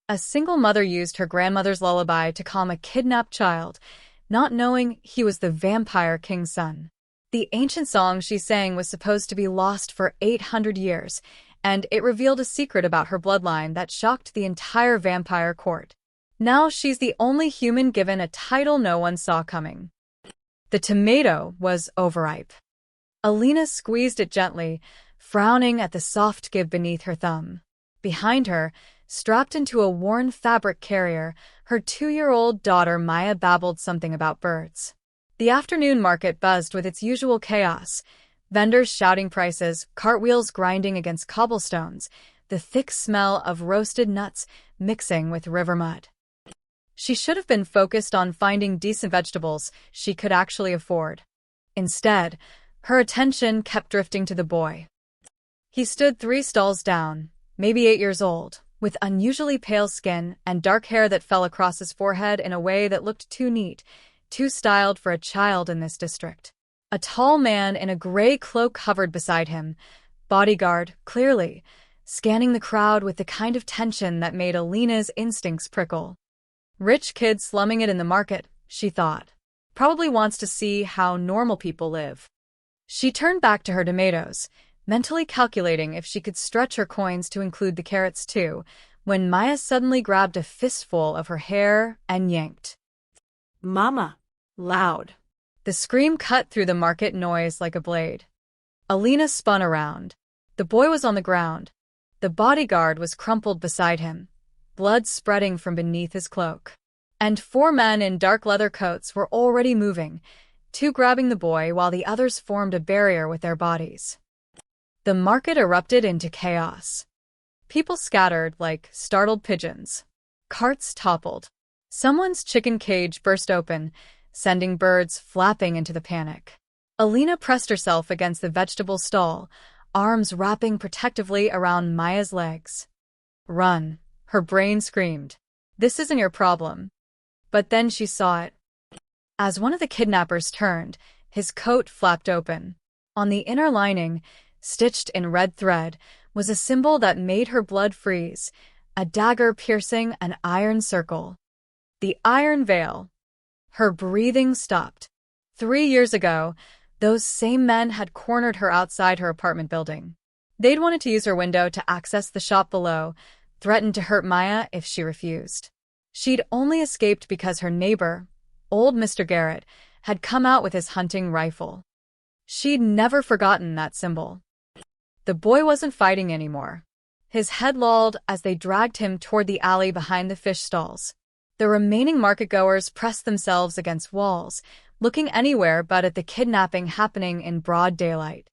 A single mother used her grandmother's lullaby to calm a kidnapped child, not knowing he was the vampire king's son. The ancient song she sang was supposed to be lost for 800 years, and it revealed a secret about her bloodline that shocked the entire vampire court. Now she's the only human given a title no one saw coming. The tomato was overripe. Alina squeezed it gently, frowning at the soft give beneath her thumb. Behind her, strapped into a worn fabric carrier, her 2-year-old daughter Maya babbled something about birds. The afternoon market buzzed with its usual chaos, vendors shouting prices, cartwheels grinding against cobblestones, the thick smell of roasted nuts mixing with river mud. She should have been focused on finding decent vegetables she could actually afford. Instead, her attention kept drifting to the boy. He stood 3 stalls down, maybe 8 years old, with unusually pale skin and dark hair that fell across his forehead in a way that looked too neat, too styled for a child in this district. A tall man in a gray cloak hovered beside him, bodyguard, clearly, scanning the crowd with the kind of tension that made Alina's instincts prickle. Rich kid slumming it in the market, she thought. Probably wants to see how normal people live. She turned back to her tomatoes, mentally calculating if she could stretch her coins to include the carrots too, when Maya suddenly grabbed a fistful of her hair and yanked. "Mama!" Loud. The scream cut through the market noise like a blade. Alina spun around. The boy was on the ground. The bodyguard was crumpled beside him, blood spreading from beneath his cloak. And 4 men in dark leather coats were already moving, 2 grabbing the boy while the others formed a barrier with their bodies. The market erupted into chaos. People scattered like startled pigeons. Carts toppled. Someone's chicken cage burst open, sending birds flapping into the panic. Alina pressed herself against the vegetable stall, arms wrapping protectively around Maya's legs. "Run," her brain screamed. "This isn't your problem." But then she saw it. As one of the kidnappers turned, his coat flapped open. On the inner lining, stitched in red thread, was a symbol that made her blood freeze, a dagger piercing an iron circle. The Iron Veil. Her breathing stopped. 3 years ago, those same men had cornered her outside her apartment building. They'd wanted to use her window to access the shop below, threatened to hurt Maya if she refused. She'd only escaped because her neighbor, old Mr. Garrett, had come out with his hunting rifle. She'd never forgotten that symbol. The boy wasn't fighting anymore. His head lolled as they dragged him toward the alley behind the fish stalls. The remaining marketgoers pressed themselves against walls, looking anywhere but at the kidnapping happening in broad daylight.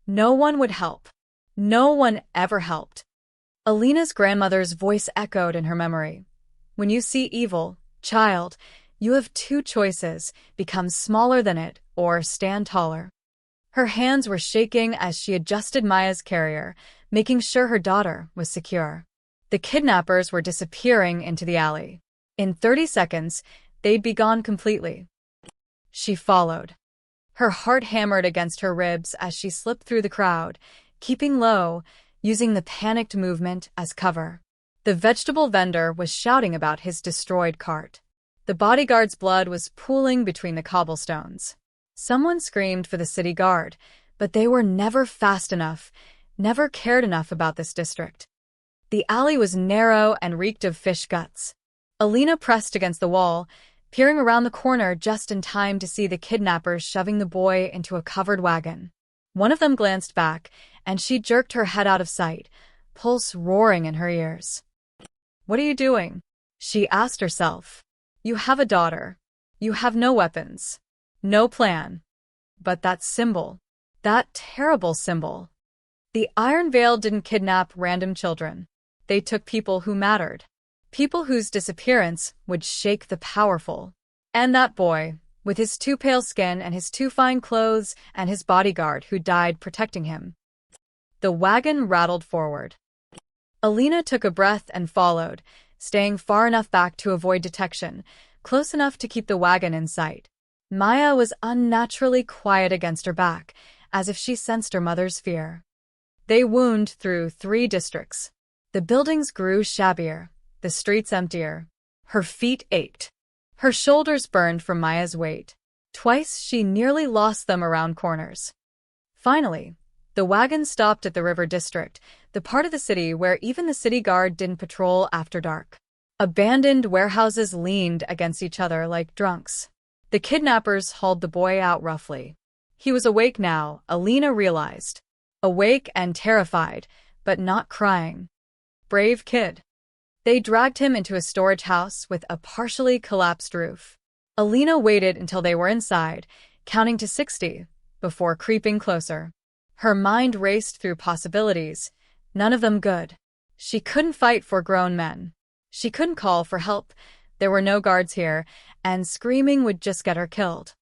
No one would help. No one ever helped. Alina's grandmother's voice echoed in her memory. "When you see evil, child, you have 2 choices: become smaller than it or stand taller." Her hands were shaking as she adjusted Maya's carrier, making sure her daughter was secure. The kidnappers were disappearing into the alley. In 30 seconds, they'd be gone completely. She followed. Her heart hammered against her ribs as she slipped through the crowd, keeping low, using the panicked movement as cover. The vegetable vendor was shouting about his destroyed cart. The bodyguard's blood was pooling between the cobblestones. Someone screamed for the city guard, but they were never fast enough, never cared enough about this district. The alley was narrow and reeked of fish guts. Alina pressed against the wall, peering around the corner just in time to see the kidnappers shoving the boy into a covered wagon. One of them glanced back, and she jerked her head out of sight, pulse roaring in her ears. "What are you doing?" she asked herself. "You have a daughter. You have no weapons. No plan. But that symbol. That terrible symbol. The Iron Veil didn't kidnap random children. They took people who mattered. People whose disappearance would shake the powerful. And that boy, with his too pale skin and his too fine clothes and his bodyguard who died protecting him." The wagon rattled forward. Alina took a breath and followed, staying far enough back to avoid detection, close enough to keep the wagon in sight. Maya was unnaturally quiet against her back, as if she sensed her mother's fear. They wound through 3 districts. The buildings grew shabbier, the streets emptier. Her feet ached. Her shoulders burned from Maya's weight. Twice she nearly lost them around corners. Finally, the wagon stopped at the River District, the part of the city where even the city guard didn't patrol after dark. Abandoned warehouses leaned against each other like drunks. The kidnappers hauled the boy out roughly. He was awake now, Alina realized. Awake and terrified, but not crying. Brave kid. They dragged him into a storage house with a partially collapsed roof. Alina waited until they were inside, counting to 60, before creeping closer. Her mind raced through possibilities, none of them good. She couldn't fight for grown men. She couldn't call for help, there were no guards here, and screaming would just get her killed.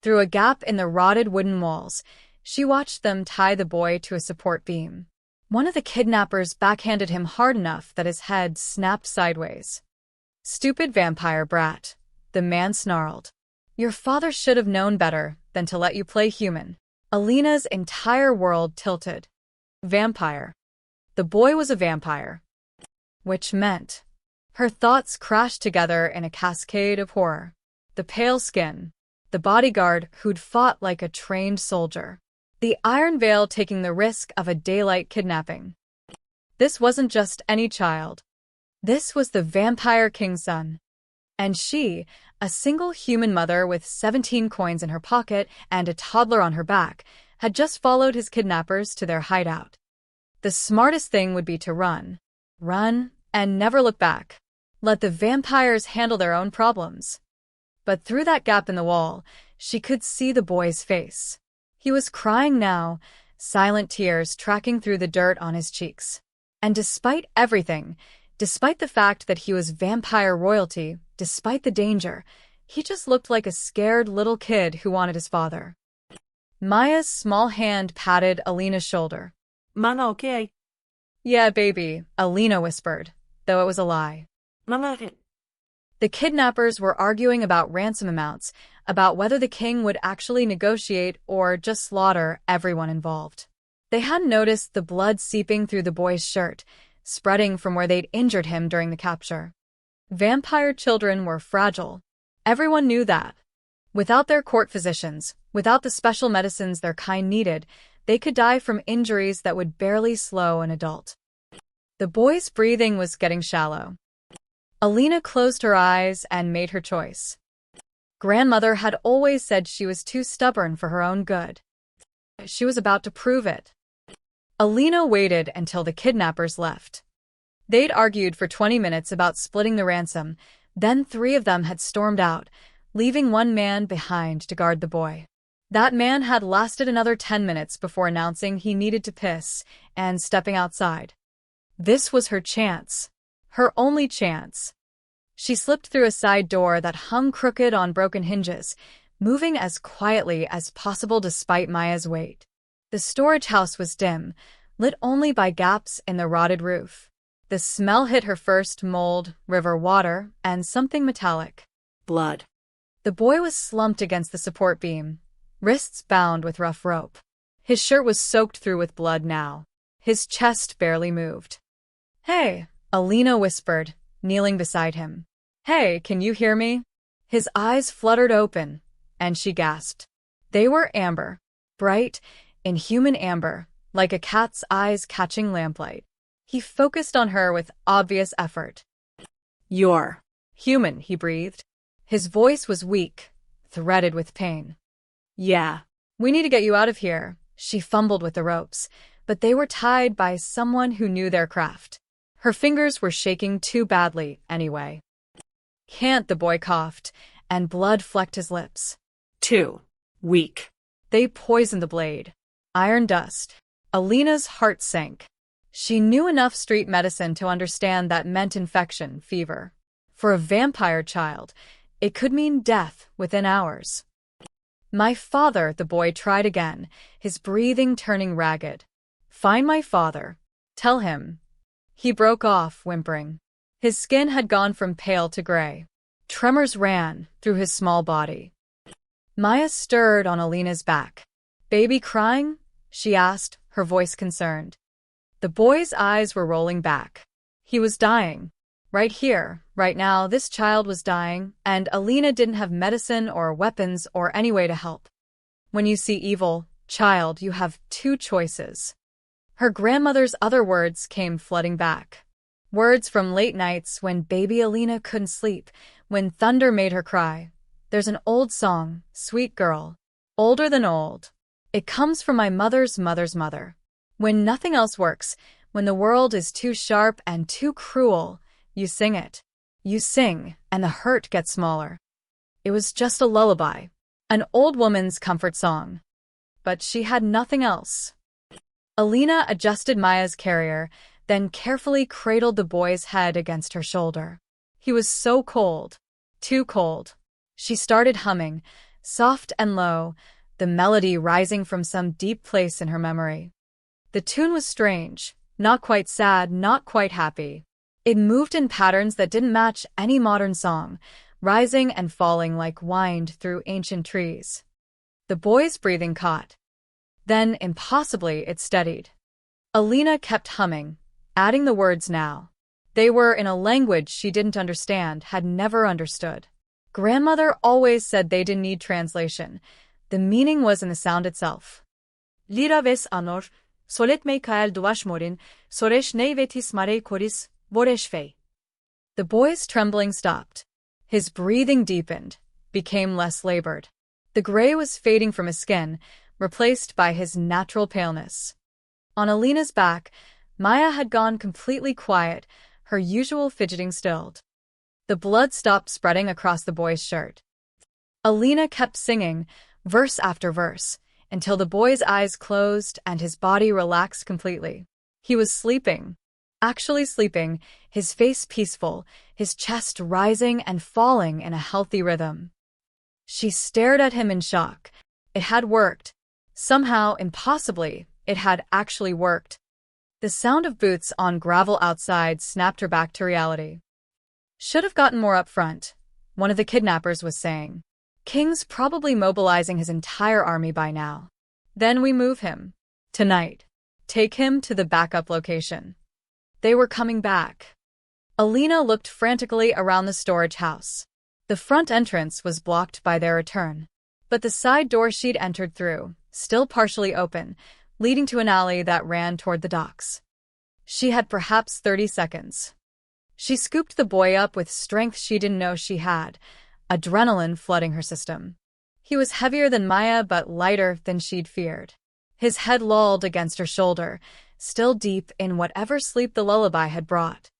Through a gap in the rotted wooden walls, she watched them tie the boy to a support beam. One of the kidnappers backhanded him hard enough that his head snapped sideways. "Stupid vampire brat," the man snarled. "Your father should have known better than to let you play human." Alina's entire world tilted. Vampire. The boy was a vampire. Which meant... Her thoughts crashed together in a cascade of horror. The pale skin. The bodyguard who'd fought like a trained soldier. The Iron Veil taking the risk of a daylight kidnapping. This wasn't just any child. This was the Vampire King's son. And she, a single human mother with 17 coins in her pocket and a toddler on her back, had just followed his kidnappers to their hideout. The smartest thing would be to run. Run, and never look back. Let the vampires handle their own problems. But through that gap in the wall, she could see the boy's face. He was crying now, silent tears tracking through the dirt on his cheeks. And despite everything, despite the fact that he was vampire royalty, despite the danger, he just looked like a scared little kid who wanted his father. Maya's small hand patted Alina's shoulder. Mana, okay? "Yeah, baby," Alina whispered, though it was a lie. Mana, The kidnappers were arguing about ransom amounts, about whether the king would actually negotiate or just slaughter everyone involved. They hadn't noticed the blood seeping through the boy's shirt, spreading from where they'd injured him during the capture. Vampire children were fragile. Everyone knew that. Without their court physicians, without the special medicines their kind needed, they could die from injuries that would barely slow an adult. The boy's breathing was getting shallow. Alina closed her eyes and made her choice. Grandmother had always said she was too stubborn for her own good. She was about to prove it. Alina waited until the kidnappers left. They'd argued for 20 minutes about splitting the ransom, then 3 of them had stormed out, leaving one man behind to guard the boy. That man had lasted another 10 minutes before announcing he needed to piss and stepping outside. This was her chance. Her only chance. She slipped through a side door that hung crooked on broken hinges, moving as quietly as possible despite Maya's weight. The storage house was dim, lit only by gaps in the rotted roof. The smell hit her first: mold, river water, and something metallic. blood. The boy was slumped against the support beam, wrists bound with rough rope. His shirt was soaked through with blood now. His chest barely moved. "Hey," Alina whispered, kneeling beside him. "Hey, can you hear me?" His eyes fluttered open, and she gasped. They were amber. Bright, inhuman amber, like a cat's eyes catching lamplight. He focused on her with obvious effort. "You're human," he breathed. His voice was weak, threaded with pain. "Yeah." "We need to get you out of here." She fumbled with the ropes, but they were tied by someone who knew their craft. Her fingers were shaking too badly anyway. "Can't," the boy coughed, and blood flecked his lips. "Too weak." They poisoned the blade. Iron dust. Alina's heart sank. She knew enough street medicine to understand that meant infection, fever. For a vampire child, it could mean death within hours. "My father," the boy tried again, his breathing turning ragged. "Find my father. Tell him." He broke off, whimpering. His skin had gone from pale to gray. Tremors ran through his small body. Maya stirred on Alina's back. "Baby crying?" she asked, her voice concerned. The boy's eyes were rolling back. He was dying. Right here, right now, this child was dying, and Alina didn't have medicine or weapons or any way to help. When you see evil, child, you have two choices. Her grandmother's other words came flooding back. Words from late nights when baby Alina couldn't sleep, when thunder made her cry. There's an old song, sweet girl, older than old. It comes from my mother's mother's mother. When nothing else works, when the world is too sharp and too cruel, you sing it. You sing, and the hurt gets smaller. It was just a lullaby, an old woman's comfort song. But she had nothing else. Alina adjusted Maya's carrier, then carefully cradled the boy's head against her shoulder. He was so cold, too cold. She started humming, soft and low, the melody rising from some deep place in her memory. The tune was strange, not quite sad, not quite happy. It moved in patterns that didn't match any modern song, rising and falling like wind through ancient trees. The boy's breathing caught. Then, impossibly, it steadied. Alina kept humming, adding the words now. They were in a language she didn't understand, had never understood. Grandmother always said they didn't need translation. The meaning was in the sound itself. Lira ves anor, solet me kael duashmorin, soresh neivetis mare koris, voresh fei. The boy's trembling stopped. His breathing deepened, became less labored. The gray was fading from his skin, replaced by his natural paleness. On Alina's back, Maya had gone completely quiet, her usual fidgeting stilled. The blood stopped spreading across the boy's shirt. Alina kept singing, verse after verse, until the boy's eyes closed and his body relaxed completely. He was sleeping. Actually sleeping, his face peaceful, his chest rising and falling in a healthy rhythm. She stared at him in shock. It had worked. Somehow, impossibly, it had actually worked. The sound of boots on gravel outside snapped her back to reality. Should have gotten more up front, one of the kidnappers was saying. King's probably mobilizing his entire army by now. Then we move him. Tonight. Take him to the backup location. They were coming back. Alina looked frantically around the storage house. The front entrance was blocked by their return. But the side door she'd entered through, still partially open, leading to an alley that ran toward the docks. She had perhaps 30 seconds. She scooped the boy up with strength she didn't know she had, adrenaline flooding her system. He was heavier than Maya but lighter than she'd feared. His head lolled against her shoulder, still deep in whatever sleep the lullaby had brought.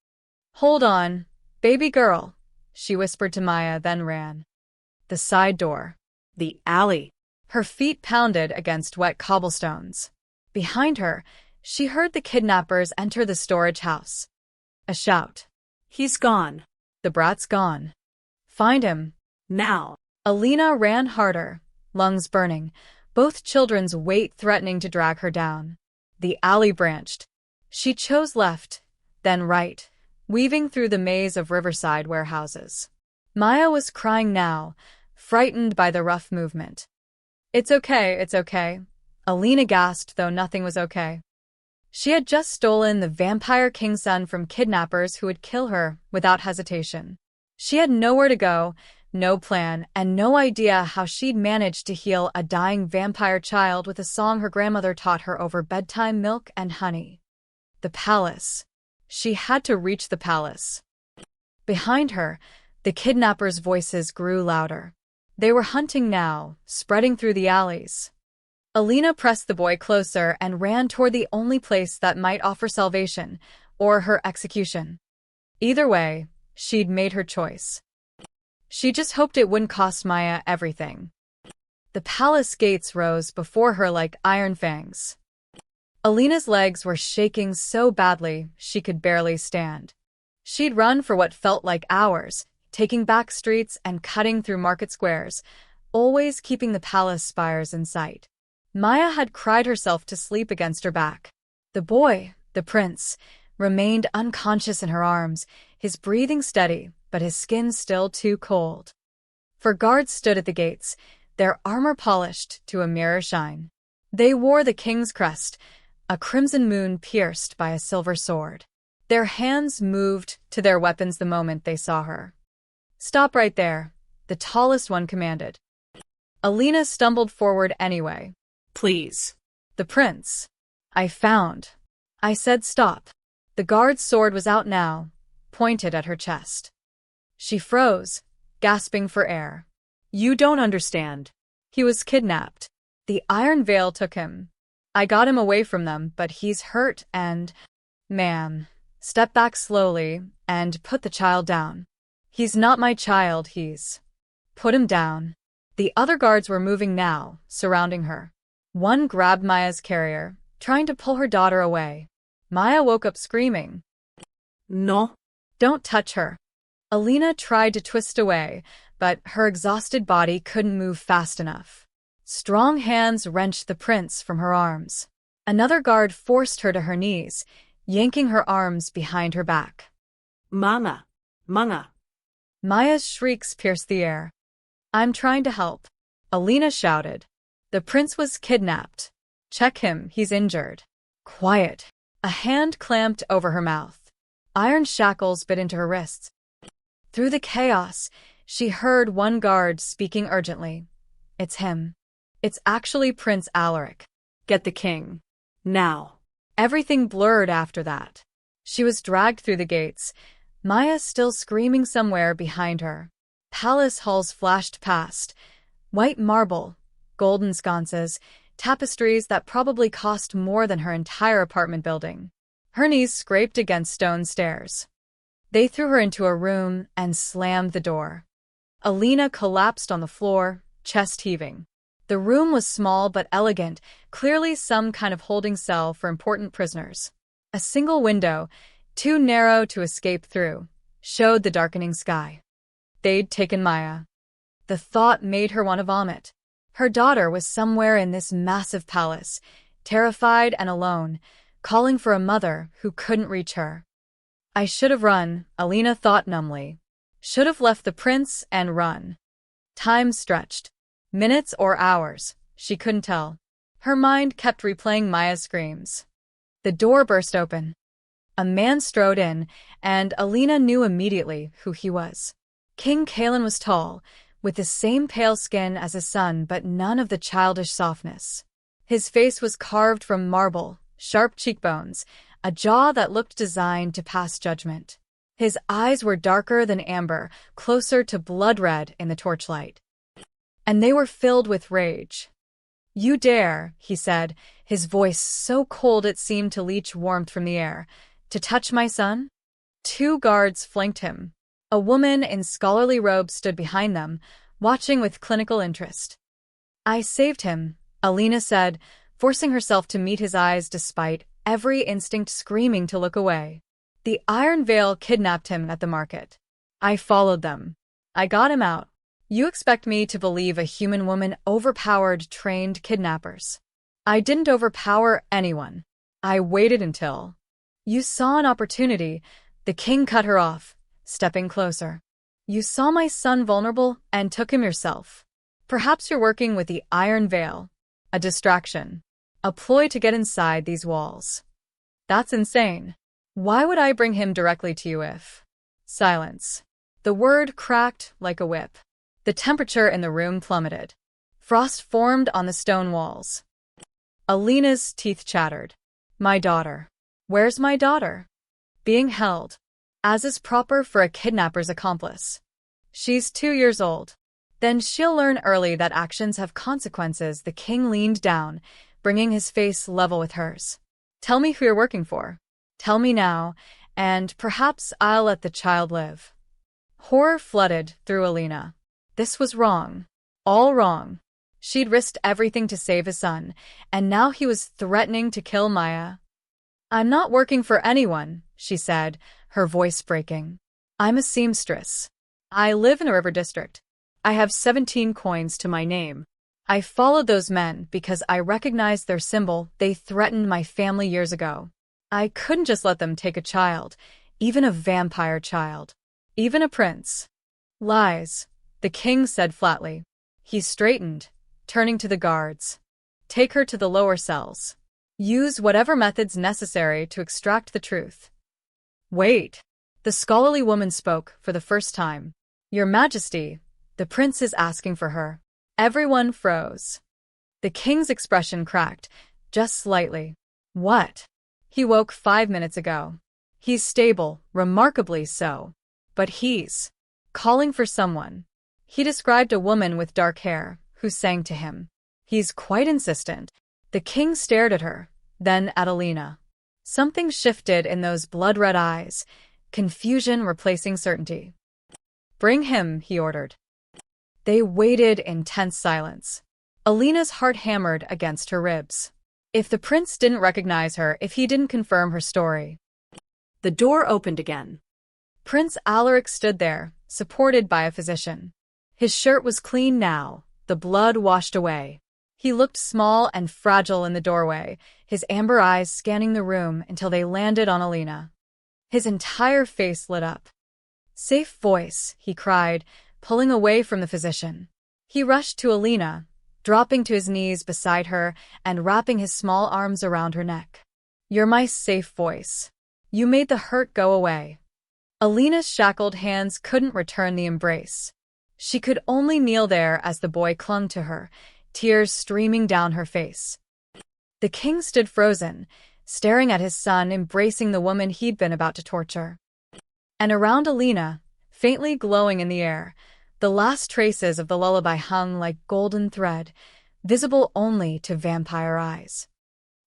Hold on, baby girl, she whispered to Maya, then ran. The side door. The alley. Her feet pounded against wet cobblestones. Behind her, she heard the kidnappers enter the storage house. A shout. He's gone. The brat's gone. Find him. Now. Alina ran harder, lungs burning, both children's weight threatening to drag her down. The alley branched. She chose left, then right, weaving through the maze of riverside warehouses. Maya was crying now, frightened by the rough movement. It's okay. Alina gasped, though nothing was okay. She had just stolen the vampire king's son from kidnappers who would kill her without hesitation. She had nowhere to go, no plan, and no idea how she'd managed to heal a dying vampire child with a song her grandmother taught her over bedtime milk and honey. The palace. She had to reach the palace. Behind her, the kidnappers' voices grew louder. They were hunting now, spreading through the alleys. Alina pressed the boy closer and ran toward the only place that might offer salvation, or her execution. Either way, she'd made her choice. She just hoped it wouldn't cost Maya everything. The palace gates rose before her like iron fangs. Alina's legs were shaking so badly she could barely stand. She'd run for what felt like hours, taking back streets and cutting through market squares, always keeping the palace spires in sight. Maya had cried herself to sleep against her back. The boy, the prince, remained unconscious in her arms, his breathing steady, but his skin still too cold. For guards stood at the gates, their armor polished to a mirror shine. They wore the king's crest, a crimson moon pierced by a silver sword. Their hands moved to their weapons the moment they saw her. "Stop right there," the tallest one commanded. Alina stumbled forward anyway. Please. "The prince. I found." I said stop. The guard's sword was out now, pointed at her chest. She froze, gasping for air. "You don't understand. He was kidnapped. The Iron Veil took him. I got him away from them, but he's hurt and—" "Ma'am, step back slowly and put the child down. He's not my child, he's—" "Put him down." The other guards were moving now, surrounding her. One grabbed Maya's carrier, trying to pull her daughter away. Maya woke up screaming. No. "Don't touch her." Alina tried to twist away, but her exhausted body couldn't move fast enough. Strong hands wrenched the prince from her arms. Another guard forced her to her knees, yanking her arms behind her back. Mama. Manga. Maya's shrieks pierced the air. "I'm trying to help," Alina shouted. "The prince was kidnapped. Check him, he's injured." "Quiet." A hand clamped over her mouth. Iron shackles bit into her wrists. Through the chaos, she heard one guard speaking urgently. "It's him. It's actually Prince Alaric. Get the king. Now." Everything blurred after that. She was dragged through the gates, Maya still screaming somewhere behind her. Palace halls flashed past. White marble, golden sconces, tapestries that probably cost more than her entire apartment building. Her knees scraped against stone stairs. They threw her into a room and slammed the door. Alina collapsed on the floor, chest heaving. The room was small but elegant, clearly some kind of holding cell for important prisoners. A single window, too narrow to escape through, showed the darkening sky. They'd taken Maya. The thought made her want to vomit. Her daughter was somewhere in this massive palace, terrified and alone, calling for a mother who couldn't reach her. I should have run, Alina thought numbly. Should have left the prince and run. Time stretched. Minutes or hours, she couldn't tell. Her mind kept replaying Maya's screams. The door burst open. A man strode in, and Alina knew immediately who he was. King Kalen was tall, with the same pale skin as his son but none of the childish softness. His face was carved from marble, sharp cheekbones, a jaw that looked designed to pass judgment. His eyes were darker than amber, closer to blood red in the torchlight. And they were filled with rage. "You dare," he said, his voice so cold it seemed to leach warmth from the air, "to touch my son?" Two guards flanked him. A woman in scholarly robes stood behind them, watching with clinical interest. "I saved him," Alina said, forcing herself to meet his eyes despite every instinct screaming to look away. "The Iron Veil kidnapped him at the market. I followed them. I got him out. You expect me to believe a human woman overpowered trained kidnappers? I didn't overpower anyone. I waited until—" "You saw an opportunity," the king cut her off, stepping closer. "You saw my son vulnerable and took him yourself. Perhaps you're working with the Iron Veil. A distraction. A ploy to get inside these walls. That's insane. Why would I bring him directly to you if—" Silence. The word cracked like a whip. The temperature in the room plummeted. Frost formed on the stone walls. Alina's teeth chattered. "My daughter. Where's my daughter?" "Being held. As is proper for a kidnapper's accomplice. She's 2 years old. Then she'll learn early that actions have consequences." The king leaned down, bringing his face level with hers. "Tell me who you're working for. Tell me now, and perhaps I'll let the child live." Horror flooded through Alina. This was wrong. All wrong. She'd risked everything to save his son, and now he was threatening to kill Maya. "I'm not working for anyone," she said, her voice breaking. "I'm a seamstress. I live in the River District. I have 17 coins to my name. I followed those men because I recognized their symbol. They threatened my family years ago. I couldn't just let them take a child, even a vampire child, even a prince." "Lies," the king said flatly. He straightened, turning to the guards. "Take her to the lower cells. Use whatever methods necessary to extract the truth." Wait. The scholarly woman spoke for the first time. Your Majesty, the prince is asking for her. Everyone froze. The king's expression cracked, just slightly. What? He woke 5 minutes ago. He's stable, remarkably so. But he's calling for someone. He described a woman with dark hair, who sang to him. He's quite insistent. The king stared at her, then at Alina. Something shifted in those blood-red eyes, confusion replacing certainty. Bring him, he ordered. They waited in tense silence. Alina's heart hammered against her ribs. If the prince didn't recognize her, if he didn't confirm her story. The door opened again. Prince Alaric stood there, supported by a physician. His shirt was clean now, the blood washed away. He looked small and fragile in the doorway, his amber eyes scanning the room until they landed on Alina. His entire face lit up. Safe voice, he cried, pulling away from the physician. He rushed to Alina, dropping to his knees beside her and wrapping his small arms around her neck. You're my safe voice. You made the hurt go away. Alina's shackled hands couldn't return the embrace. She could only kneel there as the boy clung to her, tears streaming down her face. The king stood frozen, staring at his son embracing the woman he'd been about to torture. And around Alina, faintly glowing in the air, the last traces of the lullaby hung like golden thread, visible only to vampire eyes.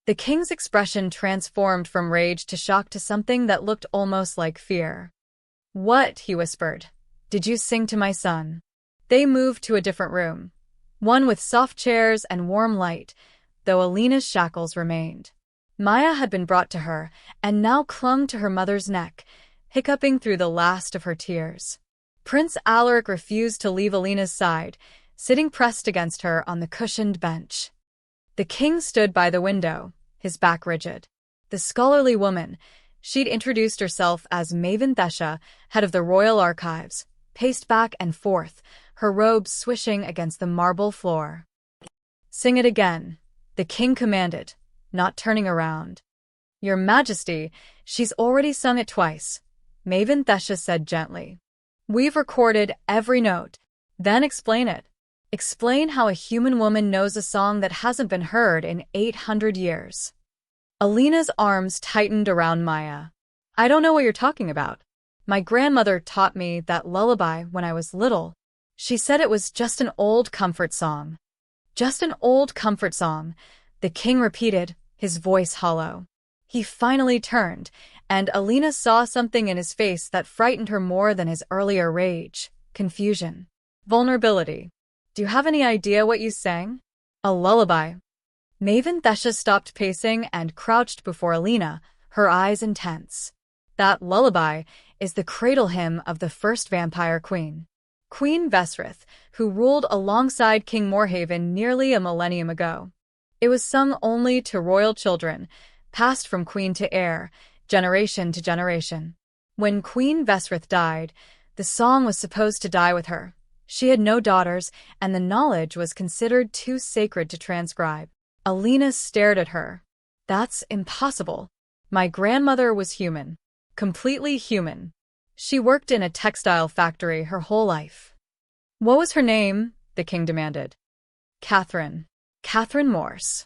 The king's expression transformed from rage to shock to something that looked almost like fear. What? He whispered. Did you sing to my son? They moved to a different room, one with soft chairs and warm light, though Alina's shackles remained. Maya had been brought to her and now clung to her mother's neck, hiccuping through the last of her tears. Prince Alaric refused to leave Alina's side, sitting pressed against her on the cushioned bench. The king stood by the window, his back rigid. The scholarly woman, she'd introduced herself as Maven Thesha, head of the royal archives, paced back and forth, her robes swishing against the marble floor. Sing it again, the king commanded, not turning around. Your Majesty, she's already sung it twice, Maven Thesha said gently. We've recorded every note. Then explain it. Explain how a human woman knows a song that hasn't been heard in 800 years. Alina's arms tightened around Maya. I don't know what you're talking about. My grandmother taught me that lullaby when I was little. She said it was just an old comfort song. Just an old comfort song, the king repeated, his voice hollow. He finally turned, and Alina saw something in his face that frightened her more than his earlier rage, confusion, vulnerability. Do you have any idea what you sang? A lullaby. Maven Thesha stopped pacing and crouched before Alina, her eyes intense. That lullaby is the cradle hymn of the first vampire queen, Queen Vesrith, who ruled alongside King Morhaven nearly a millennium ago. It was sung only to royal children, passed from queen to heir, generation to generation. When Queen Vesrith died, the song was supposed to die with her. She had no daughters, and the knowledge was considered too sacred to transcribe. Alina stared at her. That's impossible. My grandmother was human. Completely human. She worked in a textile factory her whole life. What was her name? The king demanded. Catherine. Catherine Morse.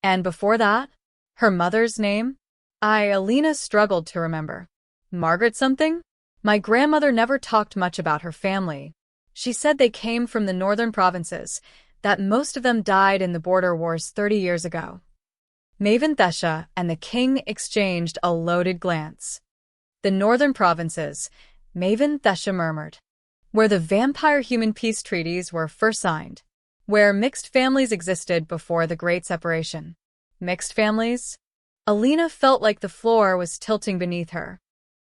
And before that? Her mother's name? Alina struggled to remember. Margaret something? My grandmother never talked much about her family. She said they came from the northern provinces, that most of them died in the border wars 30 years ago. Maven Thesha and the king exchanged a loaded glance. The northern provinces, Maven Thesha murmured, where the vampire-human peace treaties were first signed, where mixed families existed before the Great Separation. Mixed families? Alina felt like the floor was tilting beneath her.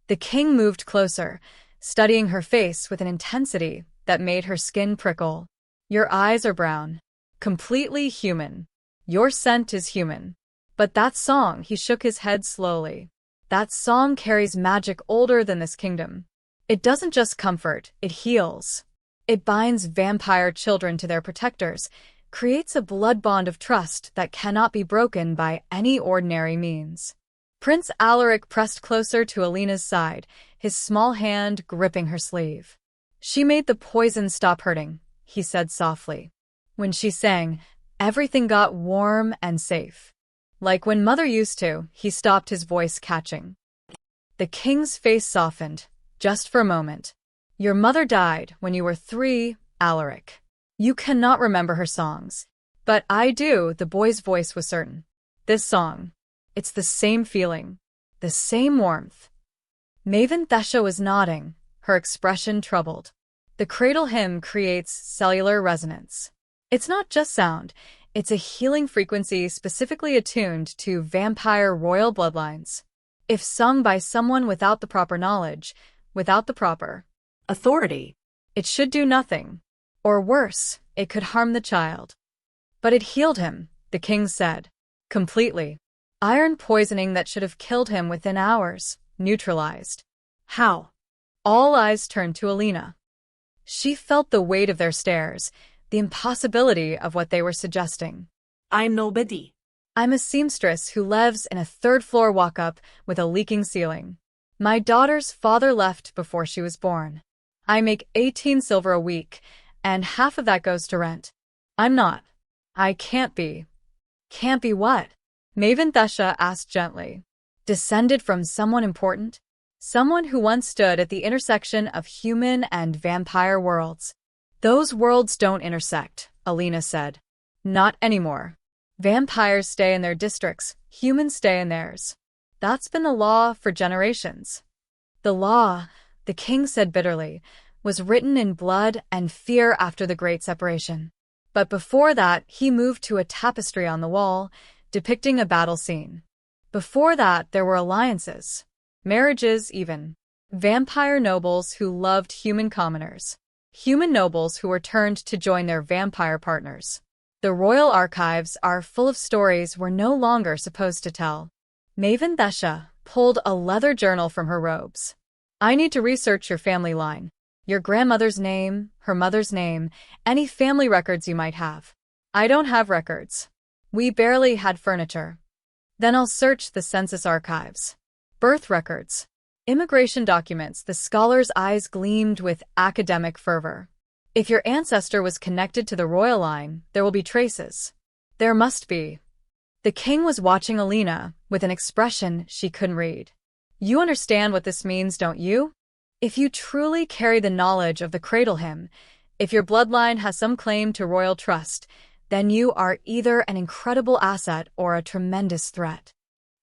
The king moved closer, studying her face with an intensity that made her skin prickle. Your eyes are brown. Completely human. Your scent is human. But that song, he shook his head slowly. That song carries magic older than this kingdom. It doesn't just comfort, it heals. It binds vampire children to their protectors, creates a blood bond of trust that cannot be broken by any ordinary means. Prince Alaric pressed closer to Alina's side, his small hand gripping her sleeve. She made the poison stop hurting, he said softly. When she sang, everything got warm and safe. Like when Mother used to, he stopped, his voice catching. The king's face softened, just for a moment. Your mother died when you were 3, Alaric. You cannot remember her songs. But I do, the boy's voice was certain. This song. It's the same feeling. The same warmth. Maven Thesha was nodding, her expression troubled. The cradle hymn creates cellular resonance. It's not just sound, it's a healing frequency specifically attuned to vampire royal bloodlines. If sung by someone without the proper knowledge, without the proper authority, it should do nothing. Or worse, it could harm the child. But it healed him, the king said. Completely. Iron poisoning that should have killed him within hours, neutralized. How? All eyes turned to Alina. She felt the weight of their stares, the impossibility of what they were suggesting. I'm nobody. I'm a seamstress who lives in a third-floor walk-up with a leaking ceiling. My daughter's father left before she was born. I make 18 silver a week, and half of that goes to rent. I'm not. I can't be. Can't be what? Maven Thesha asked gently. Descended from someone important? Someone who once stood at the intersection of human and vampire worlds. Those worlds don't intersect, Alina said. Not anymore. Vampires stay in their districts, humans stay in theirs. That's been the law for generations. The law, the king said bitterly, was written in blood and fear after the Great Separation. But before that, he moved to a tapestry on the wall, depicting a battle scene. Before that, there were alliances. Marriages, even. Vampire nobles who loved human commoners. Human nobles who were turned to join their vampire partners. The royal archives are full of stories we're no longer supposed to tell. Maven Thesha pulled a leather journal from her robes. I need to research your family line. Your grandmother's name, her mother's name, any family records you might have. I don't have records. We barely had furniture. Then I'll search the census archives. Birth records. Immigration documents. The scholar's eyes gleamed with academic fervor. If your ancestor was connected to the royal line, there will be traces. There must be. The king was watching Alina with an expression she couldn't read. You understand what this means, don't you? If you truly carry the knowledge of the cradle hymn, if your bloodline has some claim to royal trust, then you are either an incredible asset or a tremendous threat.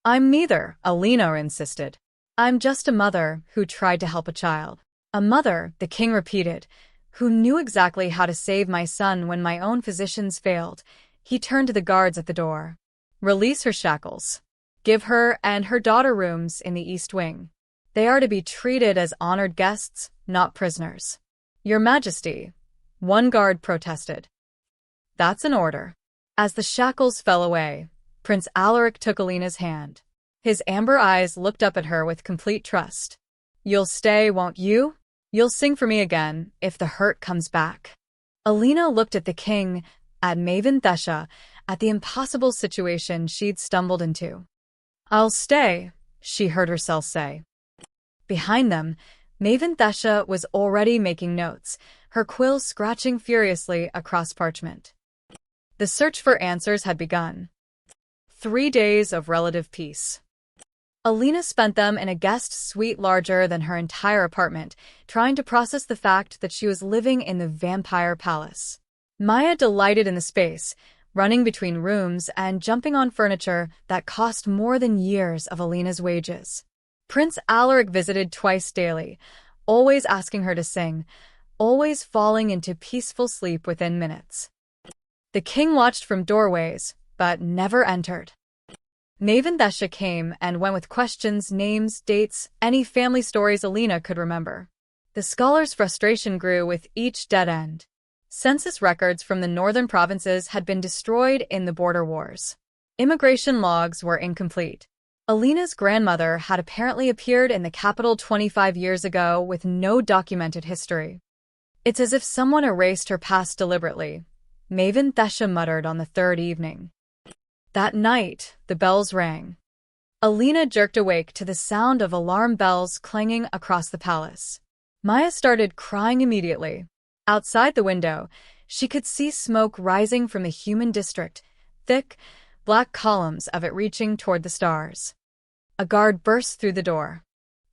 I'm neither, Alina insisted. I'm just a mother who tried to help a child. A mother, the king repeated, who knew exactly how to save my son when my own physicians failed. He turned to the guards at the door. Release her shackles. Give her and her daughter rooms in the East Wing. They are to be treated as honored guests, not prisoners. Your Majesty, one guard protested. That's an order. As the shackles fell away, Prince Alaric took Alina's hand. His amber eyes looked up at her with complete trust. You'll stay, won't you? You'll sing for me again if the hurt comes back. Alina looked at the king, at Maven Thesha, at the impossible situation she'd stumbled into. I'll stay, she heard herself say. Behind them, Maven Thesha was already making notes, her quill scratching furiously across parchment. The search for answers had begun. 3 days of relative peace. Alina spent them in a guest suite larger than her entire apartment, trying to process the fact that she was living in the vampire palace. Maya delighted in the space, running between rooms and jumping on furniture that cost more than years of Alina's wages. Prince Alaric visited twice daily, always asking her to sing, always falling into peaceful sleep within minutes. The king watched from doorways, but never entered. Maven Thesha came and went with questions, names, dates, any family stories Alina could remember. The scholar's frustration grew with each dead end. Census records from the northern provinces had been destroyed in the border wars. Immigration logs were incomplete. Alina's grandmother had apparently appeared in the capital 25 years ago with no documented history. It's as if someone erased her past deliberately, Maven Thesha muttered on the third evening. That night, the bells rang. Alina jerked awake to the sound of alarm bells clanging across the palace. Maya started crying immediately. Outside the window, she could see smoke rising from the human district, thick, black columns of it reaching toward the stars. A guard burst through the door.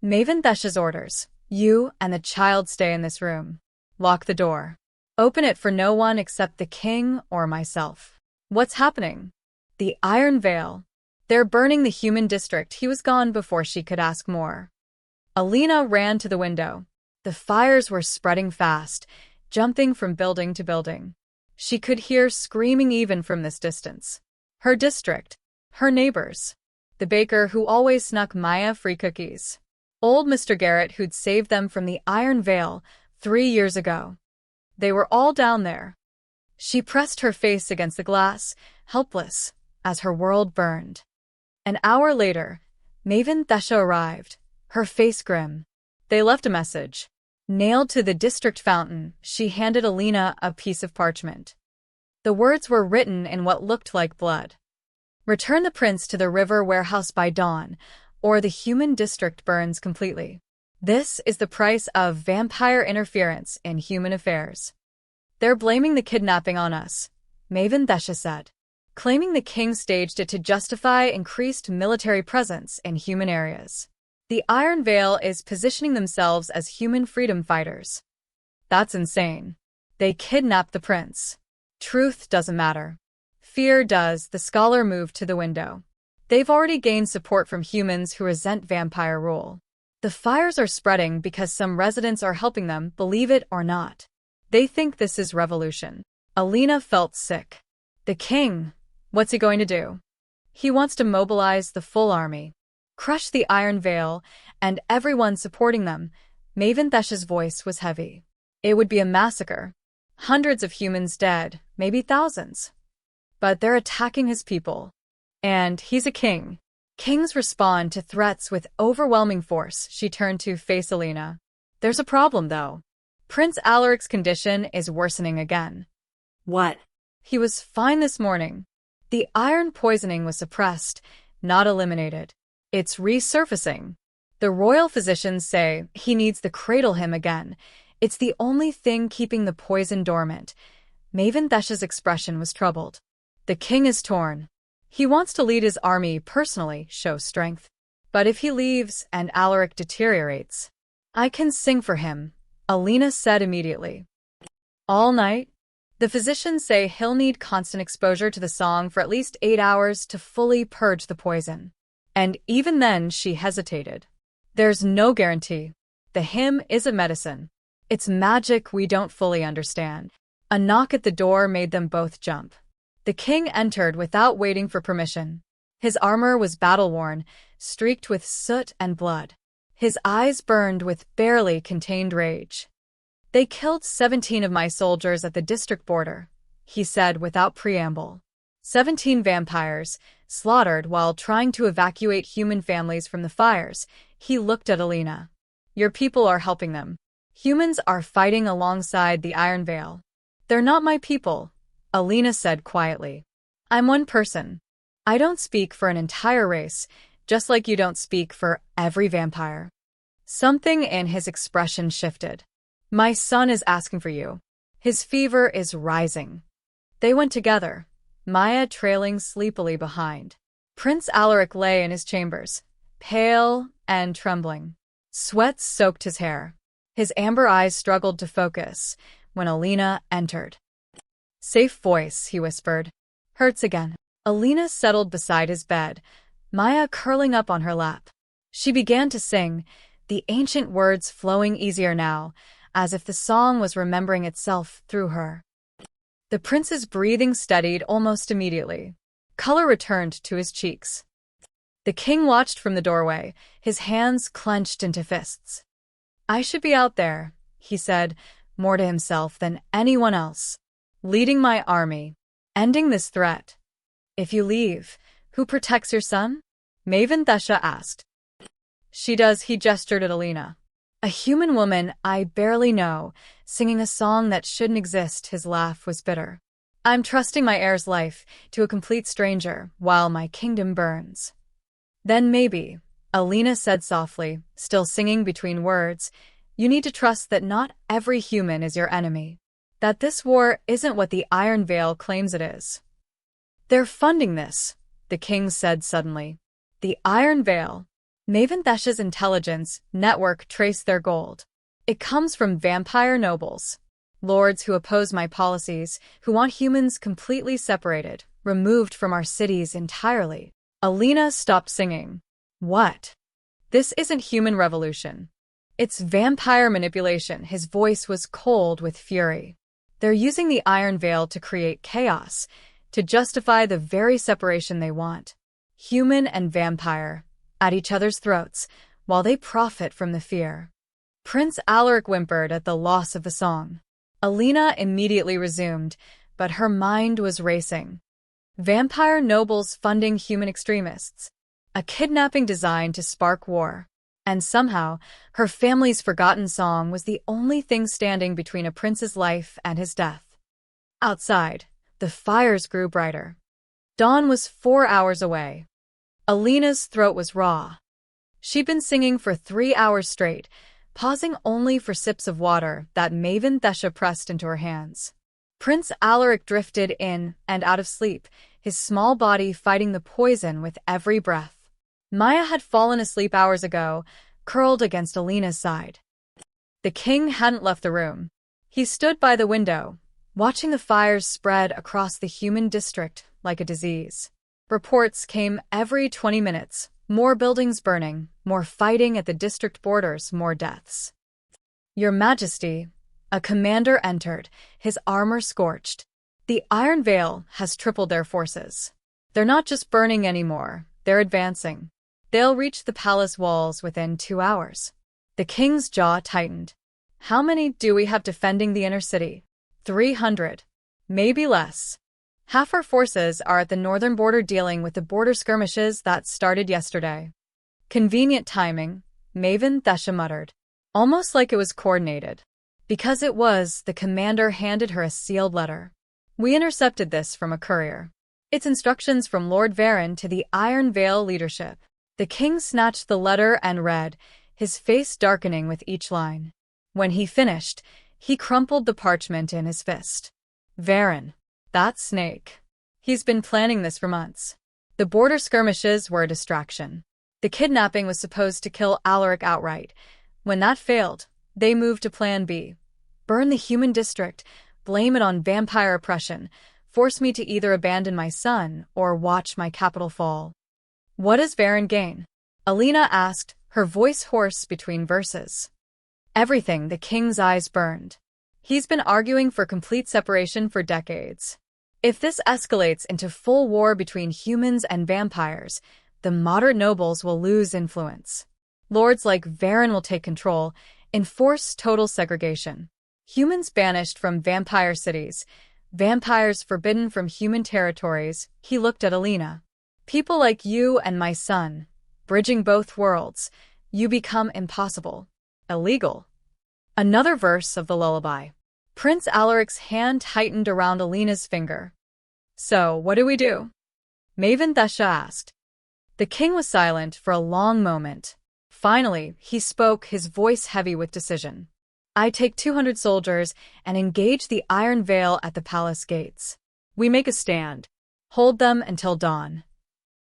Maven Thesh's orders. You and the child stay in this room. Lock the door. Open it for no one except the king or myself. What's happening? The Iron Veil. They're burning the human district. He was gone before she could ask more. Alina ran to the window. The fires were spreading fast, jumping from building to building. She could hear screaming even from this distance. Her district. Her neighbors. The baker who always snuck Maya free cookies. Old Mr. Garrett who'd saved them from the Iron Veil 3 years ago. They were all down there. She pressed her face against the glass, helpless, as her world burned. An hour later, Maven Thesha arrived, her face grim. They left a message. Nailed to the district fountain, she handed Alina a piece of parchment. The words were written in what looked like blood. Return the prince to the river warehouse by dawn, or the human district burns completely. This is the price of vampire interference in human affairs. They're blaming the kidnapping on us, Maven Thesha said, claiming the king staged it to justify increased military presence in human areas. The Iron Veil is positioning themselves as human freedom fighters. That's insane. They kidnapped the prince. Truth doesn't matter. Fear does. The scholar moved to the window. They've already gained support from humans who resent vampire rule. The fires are spreading because some residents are helping them, believe it or not. They think this is revolution. Alina felt sick. The king, what's he going to do? He wants to mobilize the full army. Crush the Iron Veil, and everyone supporting them. Maven Thesha's voice was heavy. It would be a massacre. Hundreds of humans dead, maybe thousands. But they're attacking his people. And he's a king. Kings respond to threats with overwhelming force. She turned to face Alina. There's a problem, though. Prince Alaric's condition is worsening again. What? He was fine this morning. The iron poisoning was suppressed, not eliminated. It's resurfacing. The royal physicians say he needs to cradle him again. It's the only thing keeping the poison dormant. Maven Thesha's expression was troubled. The king is torn. He wants to lead his army personally, show strength. But if he leaves and Alaric deteriorates, I can sing for him, Alina said immediately. All night? The physicians say he'll need constant exposure to the song for at least 8 hours to fully purge the poison. And even then she hesitated. There's no guarantee. The hymn is a medicine. It's magic we don't fully understand. A knock at the door made them both jump. The king entered without waiting for permission. His armor was battle-worn, streaked with soot and blood. His eyes burned with barely contained rage. They killed 17 of my soldiers at the district border, he said without preamble. 17 vampires, slaughtered while trying to evacuate human families from the fires. He looked at Alina. Your people are helping them. Humans are fighting alongside the Iron Veil. They're not my people, Alina said quietly. I'm one person. I don't speak for an entire race, just like you don't speak for every vampire. Something in his expression shifted. My son is asking for you. His fever is rising. They went together, Maya trailing sleepily behind. Prince Alaric lay in his chambers, pale and trembling. Sweat soaked his hair. His amber eyes struggled to focus when Alina entered. Safe voice, he whispered. Hurts again. Alina settled beside his bed, Maya curling up on her lap. She began to sing, the ancient words flowing easier now, as if the song was remembering itself through her. The prince's breathing steadied almost immediately. Color returned to his cheeks. The king watched from the doorway, his hands clenched into fists. I should be out there, he said, more to himself than anyone else. Leading my army. Ending this threat. If you leave, who protects your son? Maven Thesha asked. She does, he gestured at Alina. A human woman I barely know, singing a song that shouldn't exist. His laugh was bitter. I'm trusting my heir's life to a complete stranger while my kingdom burns. Then maybe, Alina said softly, still singing between words, you need to trust that not every human is your enemy. That this war isn't what the Iron Veil claims it is. They're funding this, the king said suddenly. The Iron Veil. Maven Thesha's intelligence network traced their gold. It comes from vampire nobles. Lords who oppose my policies, who want humans completely separated, removed from our cities entirely. Alina stopped singing. What? This isn't human revolution. It's vampire manipulation. His voice was cold with fury. They're using the Iron Veil to create chaos, to justify the very separation they want. Human and vampire, at each other's throats, while they profit from the fear. Prince Alaric whimpered at the loss of the song. Alina immediately resumed, but her mind was racing. Vampire nobles funding human extremists. A kidnapping designed to spark war. And somehow, her family's forgotten song was the only thing standing between a prince's life and his death. Outside, the fires grew brighter. Dawn was 4 hours away. Alina's throat was raw. She'd been singing for 3 hours straight, pausing only for sips of water that Maven Thesha pressed into her hands. Prince Alaric drifted in and out of sleep, his small body fighting the poison with every breath. Maya had fallen asleep hours ago, curled against Alina's side. The king hadn't left the room. He stood by the window, watching the fires spread across the human district like a disease. Reports came every 20 minutes, more buildings burning, more fighting at the district borders, more deaths. Your Majesty, a commander entered, his armor scorched. The Iron Veil has tripled their forces. They're not just burning anymore, they're advancing. They'll reach the palace walls within 2 hours. The king's jaw tightened. How many do we have defending the inner city? 300. Maybe less. Half our forces are at the northern border dealing with the border skirmishes that started yesterday. Convenient timing, Maven Thesha muttered. Almost like it was coordinated. Because it was, the commander handed her a sealed letter. We intercepted this from a courier. It's instructions from Lord Varen to the Iron Veil leadership. The king snatched the letter and read, his face darkening with each line. When he finished, he crumpled the parchment in his fist. Varen. That snake. He's been planning this for months. The border skirmishes were a distraction. The kidnapping was supposed to kill Alaric outright. When that failed, they moved to Plan B. Burn the human district, blame it on vampire oppression, force me to either abandon my son or watch my capital fall. What does Varen gain? Alina asked, her voice hoarse between verses. Everything. The king's eyes burned. He's been arguing for complete separation for decades. If this escalates into full war between humans and vampires, the moderate nobles will lose influence. Lords like Varen will take control, enforce total segregation. Humans banished from vampire cities, vampires forbidden from human territories. He looked at Alina. People like you and my son, bridging both worlds, you become impossible. Illegal. Another verse of the lullaby. Prince Alaric's hand tightened around Alina's finger. So, what do we do? Maven Thesha asked. The king was silent for a long moment. Finally, he spoke, his voice heavy with decision. I take 200 soldiers and engage the Iron Veil at the palace gates. We make a stand. Hold them until dawn.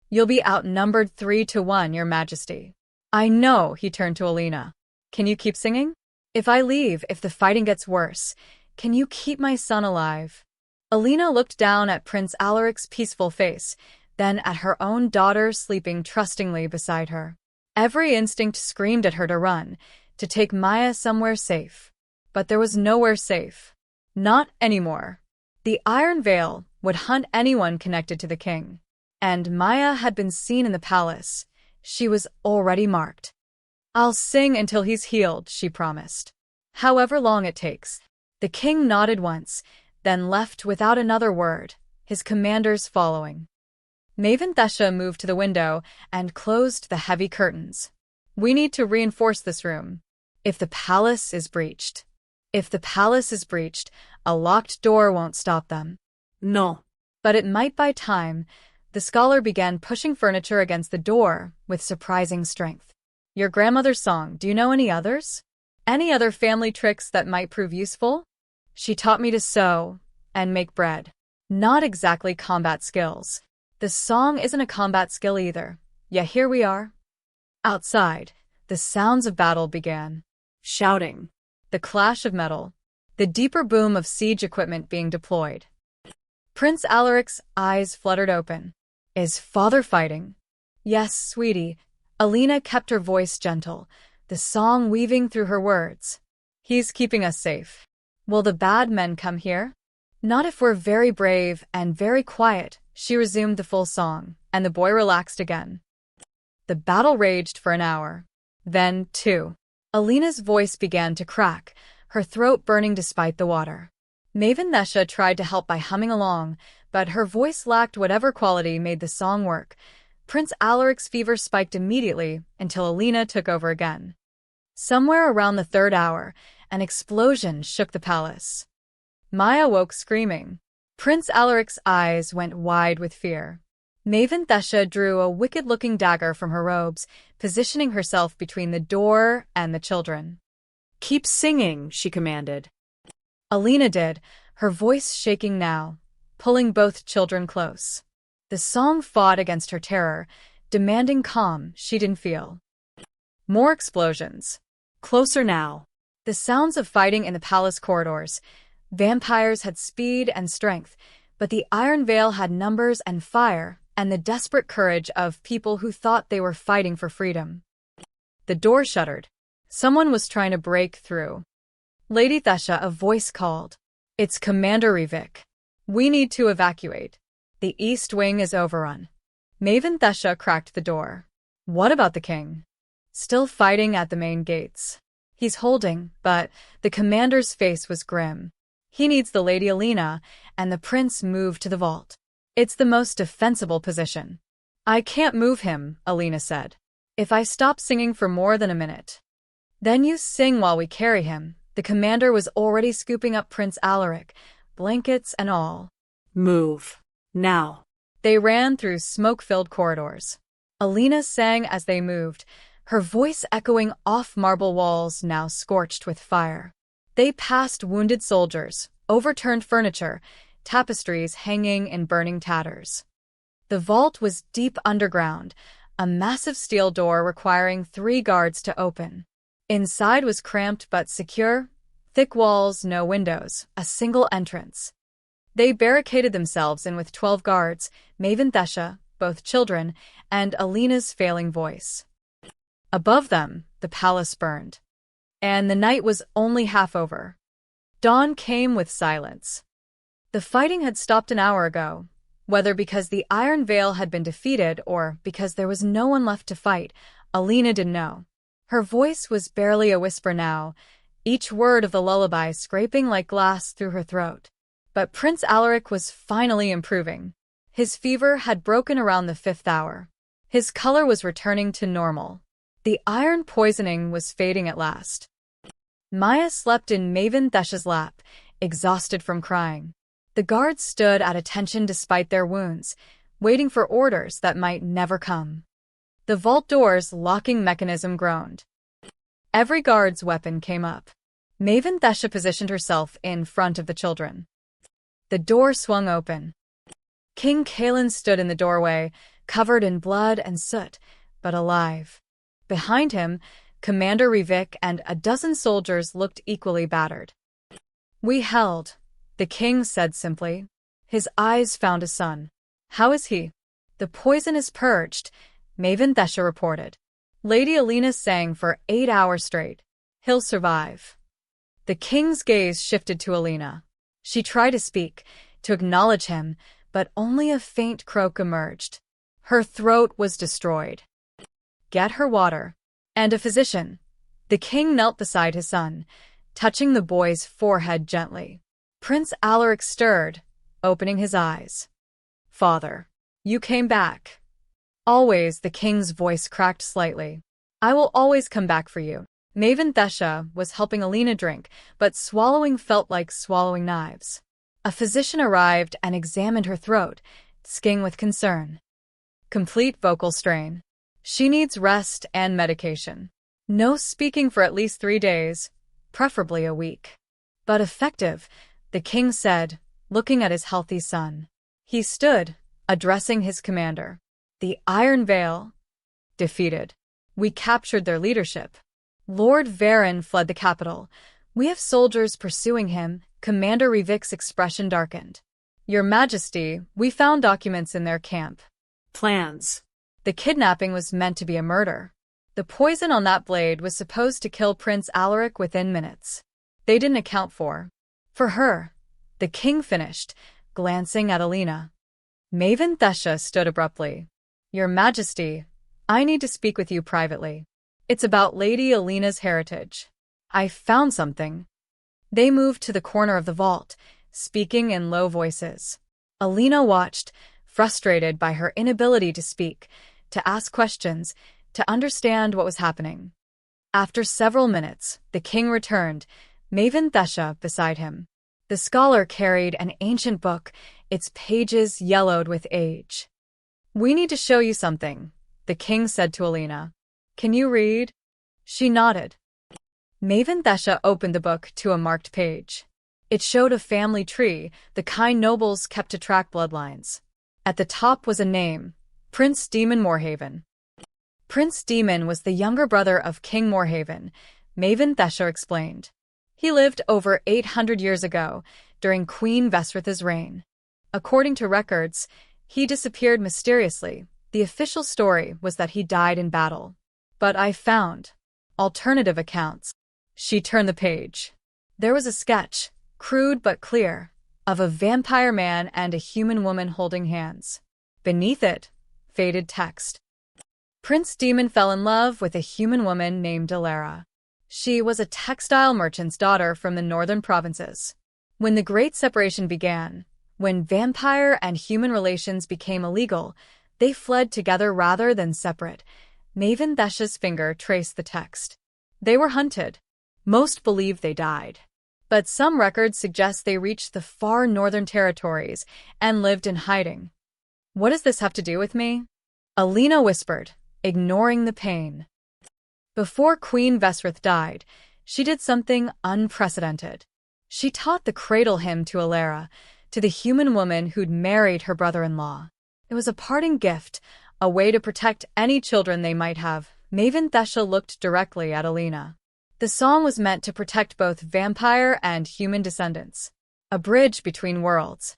You'll be outnumbered 3-1, Your Majesty. I know, he turned to Alina. Can you keep singing? If I leave, if the fighting gets worse, can you keep my son alive? Alina looked down at Prince Alaric's peaceful face, then at her own daughter sleeping trustingly beside her. Every instinct screamed at her to run, to take Maya somewhere safe. But there was nowhere safe. Not anymore. The Iron Veil would hunt anyone connected to the king. And Maya had been seen in the palace. She was already marked. I'll sing until he's healed, she promised. However long it takes. The king nodded once, then left without another word, his commanders following. Maven Thesha moved to the window and closed the heavy curtains. We need to reinforce this room. If the palace is breached. If the palace is breached, a locked door won't stop them. No. But it might buy time. The scholar began pushing furniture against the door with surprising strength. Your grandmother's song, do you know any others? Any other family tricks that might prove useful? She taught me to sew and make bread. Not exactly combat skills. The song isn't a combat skill either. Yet here we are. Outside, the sounds of battle began. Shouting. The clash of metal. The deeper boom of siege equipment being deployed. Prince Alaric's eyes fluttered open. Is father fighting? Yes, sweetie. Alina kept her voice gentle, the song weaving through her words. He's keeping us safe. Will the bad men come here? Not if we're very brave and very quiet, she resumed the full song, and the boy relaxed again. The battle raged for an hour. Then, two. Alina's voice began to crack, her throat burning despite the water. Maven Thesha tried to help by humming along, but her voice lacked whatever quality made the song work. Prince Alaric's fever spiked immediately until Alina took over again. Somewhere around the third hour, an explosion shook the palace. Maya woke screaming. Prince Alaric's eyes went wide with fear. Maven Thesha drew a wicked-looking dagger from her robes, positioning herself between the door and the children. Keep singing, she commanded. Alina did, her voice shaking now, pulling both children close. The song fought against her terror, demanding calm she didn't feel. More explosions. Closer now. The sounds of fighting in the palace corridors. Vampires had speed and strength, but the Iron Veil had numbers and fire, and the desperate courage of people who thought they were fighting for freedom. The door shuddered. Someone was trying to break through. Lady Thesha, a voice called. It's Commander Rivik. We need to evacuate. The East Wing is overrun. Maven Thesha cracked the door. What about the king? Still fighting at the main gates. He's holding, but the commander's face was grim. He needs the Lady Alina, and the prince moved to the vault. It's the most defensible position. I can't move him, Alina said. If I stop singing for more than a minute. Then you sing while we carry him. The commander was already scooping up Prince Alaric, blankets and all. Move. Now. They ran through smoke-filled corridors. Alina sang as they moved, her voice echoing off marble walls now scorched with fire. They passed wounded soldiers, overturned furniture, tapestries hanging in burning tatters. The vault was deep underground, a massive steel door requiring 3 guards to open. Inside was cramped but secure, thick walls, no windows, a single entrance. They barricaded themselves in with 12 guards, Maven Thesha, both children, and Alina's failing voice. Above them, the palace burned. And the night was only half over. Dawn came with silence. The fighting had stopped an hour ago. Whether because the Iron Veil had been defeated or because there was no one left to fight, Alina didn't know. Her voice was barely a whisper now, each word of the lullaby scraping like glass through her throat. But Prince Alaric was finally improving. His fever had broken around the 5th hour. His color was returning to normal. The iron poisoning was fading at last. Maya slept in Maven Thesha's lap, exhausted from crying. The guards stood at attention despite their wounds, waiting for orders that might never come. The vault door's locking mechanism groaned. Every guard's weapon came up. Maven Thesha positioned herself in front of the children. The door swung open. King Kalen stood in the doorway, covered in blood and soot, but alive. Behind him, Commander Rivik and a dozen soldiers looked equally battered. We held, the king said simply. His eyes found his son. How is he? The poison is purged, Maven Thesha reported. Lady Alina sang for 8 hours straight. He'll survive. The king's gaze shifted to Alina. She tried to speak, to acknowledge him, but only a faint croak emerged. Her throat was destroyed. Get her water. And a physician. The king knelt beside his son, touching the boy's forehead gently. Prince Alaric stirred, opening his eyes. Father, you came back. Always, the king's voice cracked slightly. I will always come back for you. Maven Thesha was helping Alina drink, but swallowing felt like swallowing knives. A physician arrived and examined her throat, sking with concern. complete vocal strain. She needs rest and medication. No speaking for at least 3 days, preferably a week. But effective, the king said, looking at his healthy son. He stood, addressing his commander. The Iron Veil. Defeated. We captured their leadership. Lord Varen fled the capital. We have soldiers pursuing him. Commander Revik's expression darkened. Your Majesty, we found documents in their camp. Plans. The kidnapping was meant to be a murder. The poison on that blade was supposed to kill Prince Alaric within minutes. They didn't account for her. The king finished, glancing at Alina. Maven Thesha stood abruptly. Your Majesty, I need to speak with you privately. It's about Lady Alina's heritage. I found something. They moved to the corner of the vault, speaking in low voices. Alina watched, frustrated by her inability to speak, to ask questions, to understand what was happening. After several minutes, the king returned, Maven Thesha beside him. The scholar carried an ancient book, its pages yellowed with age. We need to show you something, the king said to Alina. Can you read? She nodded. Maven Thesha opened the book to a marked page. It showed a family tree, the kind nobles kept to track bloodlines. At the top was a name, Prince Demon Moorhaven. Prince Demon was the younger brother of King Moorhaven, Maven Thesha explained. He lived over 800 years ago, during Queen Vesrith's reign. According to records, he disappeared mysteriously. The official story was that he died in battle. But I found alternative accounts. She turned the page. There was a sketch, crude but clear, of a vampire man and a human woman holding hands. Beneath it, faded text. Prince Demon fell in love with a human woman named Alara. She was a textile merchant's daughter from the northern provinces. When the Great Separation began, when vampire and human relations became illegal, they fled together rather than separate. Maven Thesha's finger traced the text. They were hunted. Most believe they died. But some records suggest they reached the far northern territories and lived in hiding. What does this have to do with me? Alina whispered, ignoring the pain. Before Queen Vesrith died, she did something unprecedented. She taught the cradle hymn to Alara, to the human woman who'd married her brother-in-law. It was a parting gift, a way to protect any children they might have. Maven Thesha looked directly at Alina. The song was meant to protect both vampire and human descendants. A bridge between worlds.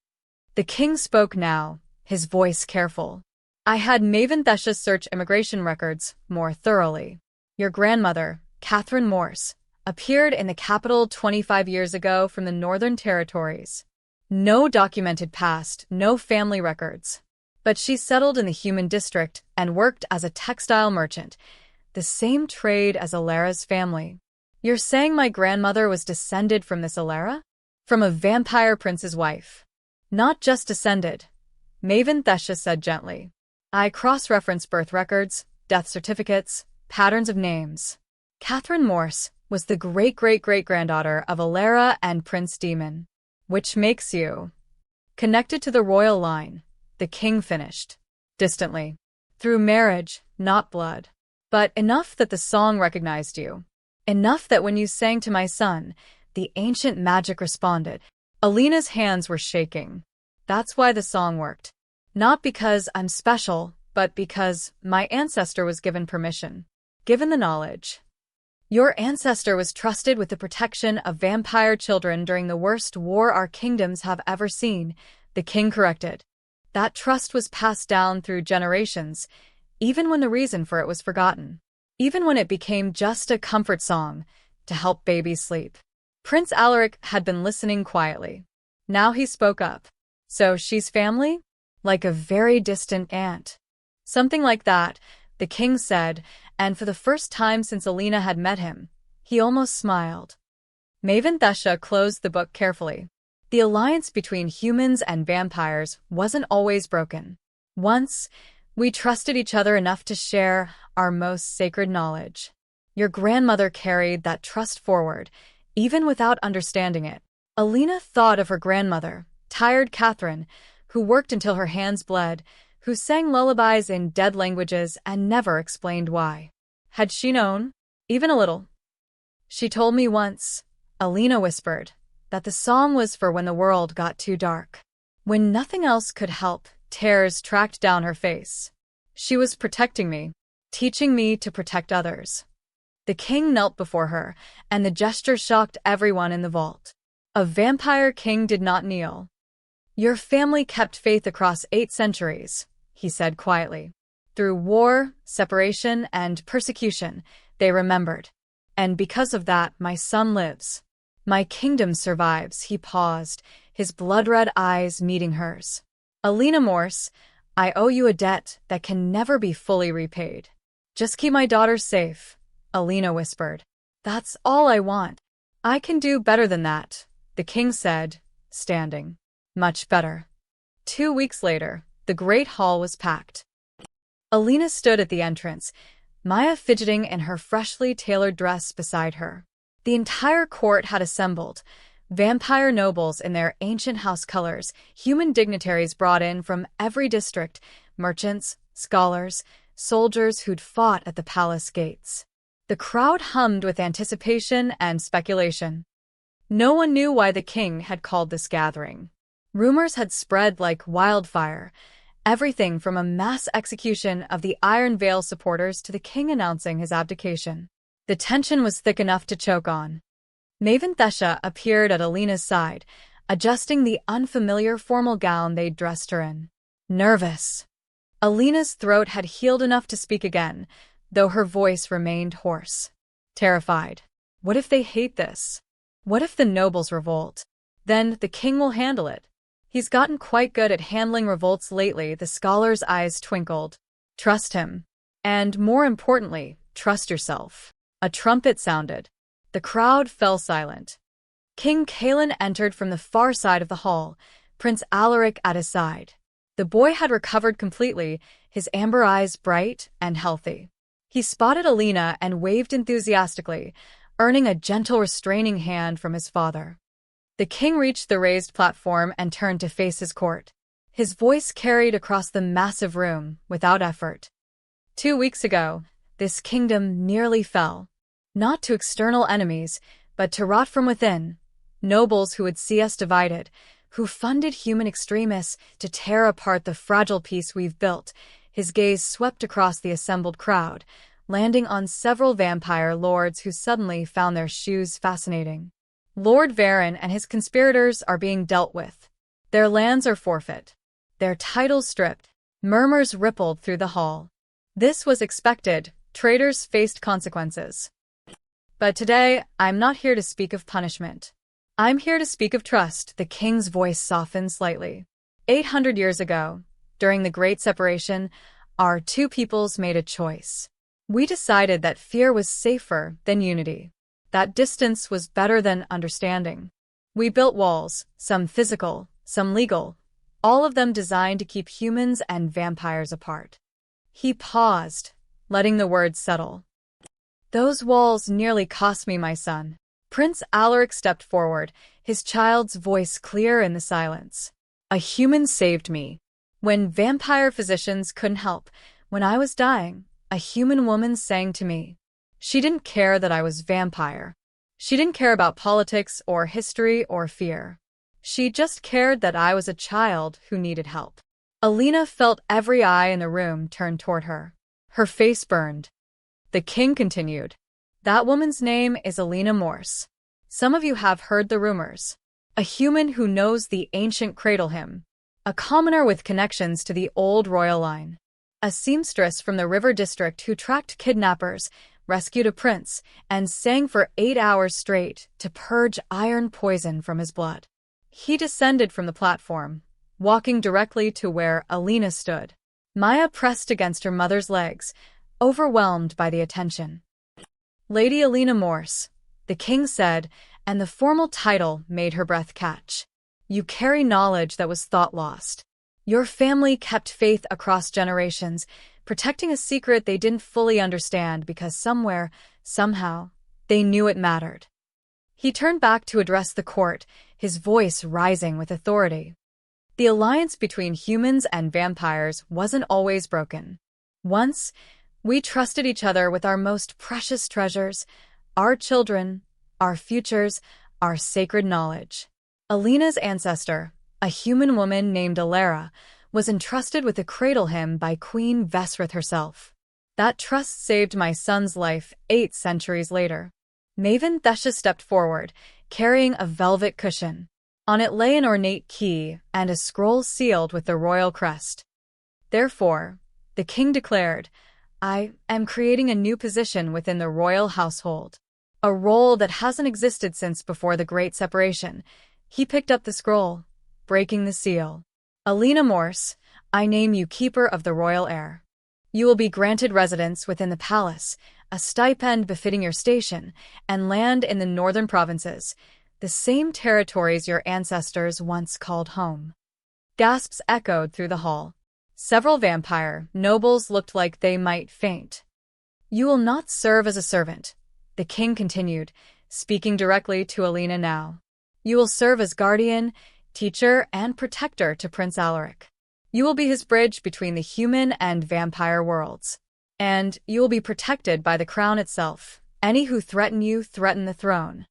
The king spoke now, his voice careful. I had Maven Thesha search immigration records more thoroughly. Your grandmother, Catherine Morse, appeared in the capital 25 years ago from the Northern Territories. No documented past, no family records. But she settled in the human district and worked as a textile merchant, the same trade as Alara's family. You're saying my grandmother was descended from this Alara? From a vampire prince's wife. Not just descended, Maven Thesha said gently. I cross-referenced birth records, death certificates, patterns of names. Catherine Morse was the great-great-great-granddaughter of Alara and Prince Demon. Which makes you connected to the royal line, the king finished. Distantly. Through marriage, not blood. But enough that the song recognized you. Enough that when you sang to my son, the ancient magic responded. Alina's hands were shaking. That's why the song worked. Not because I'm special, but because my ancestor was given permission. Given the knowledge. Your ancestor was trusted with the protection of vampire children during the worst war our kingdoms have ever seen, the king corrected. That trust was passed down through generations, even when the reason for it was forgotten. Even when it became just a comfort song to help babies sleep. Prince Alaric had been listening quietly. Now he spoke up. So she's family? Like a very distant aunt. Something like that, the king said, and for the first time since Alina had met him, he almost smiled. Maven Thesha closed the book carefully. The alliance between humans and vampires wasn't always broken. Once, we trusted each other enough to share our most sacred knowledge. Your grandmother carried that trust forward, even without understanding it. Alina thought of her grandmother, tired Catherine, who worked until her hands bled, who sang lullabies in dead languages and never explained why. Had she known? Even a little. She told me once, Alina whispered, that the song was for when the world got too dark. When nothing else could help, tears tracked down her face. She was protecting me, teaching me to protect others. The king knelt before her, and the gesture shocked everyone in the vault. A vampire king did not kneel. Your family kept faith across 8 centuries, he said quietly. Through war, separation, and persecution, they remembered. And because of that, my son lives. My kingdom survives, he paused, his blood-red eyes meeting hers. Alina Morse, I owe you a debt that can never be fully repaid. Just keep my daughters safe, Alina whispered. That's all I want. I can do better than that, the king said, standing. Much better. 2 weeks later, the great hall was packed. Alina stood at the entrance, Maya fidgeting in her freshly tailored dress beside her. The entire court had assembled. Vampire nobles in their ancient house colors, human dignitaries brought in from every district, merchants, scholars, soldiers who'd fought at the palace gates. The crowd hummed with anticipation and speculation. No one knew why the king had called this gathering. Rumors had spread like wildfire, everything from a mass execution of the Iron Veil supporters to the king announcing his abdication. The tension was thick enough to choke on. Maven Thesha appeared at Alina's side, adjusting the unfamiliar formal gown they'd dressed her in. Nervous. Alina's throat had healed enough to speak again, though her voice remained hoarse. Terrified. What if they hate this? What if the nobles revolt? Then the king will handle it. He's gotten quite good at handling revolts lately, the scholar's eyes twinkled. Trust him. And more importantly, trust yourself. A trumpet sounded. The crowd fell silent. King Kalen entered from the far side of the hall, Prince Alaric at his side. The boy had recovered completely, his amber eyes bright and healthy. He spotted Alina and waved enthusiastically, earning a gentle restraining hand from his father. The king reached the raised platform and turned to face his court. His voice carried across the massive room without effort. 2 weeks ago, this kingdom nearly fell. Not to external enemies, but to rot from within. Nobles who would see us divided, who funded human extremists to tear apart the fragile peace we've built. His gaze swept across the assembled crowd, landing on several vampire lords who suddenly found their shoes fascinating. Lord Varen and his conspirators are being dealt with. Their lands are forfeit. Their titles stripped. Murmurs rippled through the hall. This was expected. Traitors faced consequences. But today, I'm not here to speak of punishment. I'm here to speak of trust, the king's voice softened slightly. 800 years ago, during the Great Separation, our 2 peoples made a choice. We decided that fear was safer than unity. That distance was better than understanding. We built walls, some physical, some legal, all of them designed to keep humans and vampires apart. He paused, letting the words settle. Those walls nearly cost me my son. Prince Alaric stepped forward, his child's voice clear in the silence. A human saved me. When vampire physicians couldn't help, when I was dying, a human woman sang to me. She didn't care that I was vampire. She didn't care about politics or history or fear. She just cared that I was a child who needed help. Alina felt every eye in the room turn toward her. Her face burned. The king continued. That woman's name is Alina Morse. Some of you have heard the rumors. A human who knows the ancient cradle hymn. A commoner with connections to the old royal line. A seamstress from the river district who tracked kidnappers, rescued a prince, and sang for 8 hours straight to purge iron poison from his blood. He descended from the platform, walking directly to where Alina stood. Maya pressed against her mother's legs, overwhelmed by the attention. Lady Alina Morse, the king said, and the formal title made her breath catch. You carry knowledge that was thought lost. Your family kept faith across generations, protecting a secret they didn't fully understand because somewhere, somehow, they knew it mattered. He turned back to address the court, his voice rising with authority. The alliance between humans and vampires wasn't always broken. Once, we trusted each other with our most precious treasures, our children, our futures, our sacred knowledge. Alina's ancestor, a human woman named Alara, was entrusted with a cradle hymn by Queen Vesrith herself. That trust saved my son's life 8 centuries later. Maven Thesha stepped forward, carrying a velvet cushion. On it lay an ornate key and a scroll sealed with the royal crest. Therefore, the king declared, I am creating a new position within the royal household. A role that hasn't existed since before the Great Separation. He picked up the scroll, breaking the seal. Alina Morse, I name you Keeper of the Royal Air. You will be granted residence within the palace, a stipend befitting your station, and land in the northern provinces, the same territories your ancestors once called home. Gasps echoed through the hall. Several vampire nobles looked like they might faint. You will not serve as a servant, the king continued, speaking directly to Alina now. You will serve as guardian, teacher, and protector to Prince Alaric. You will be his bridge between the human and vampire worlds. And you will be protected by the crown itself. Any who threaten you threaten the throne.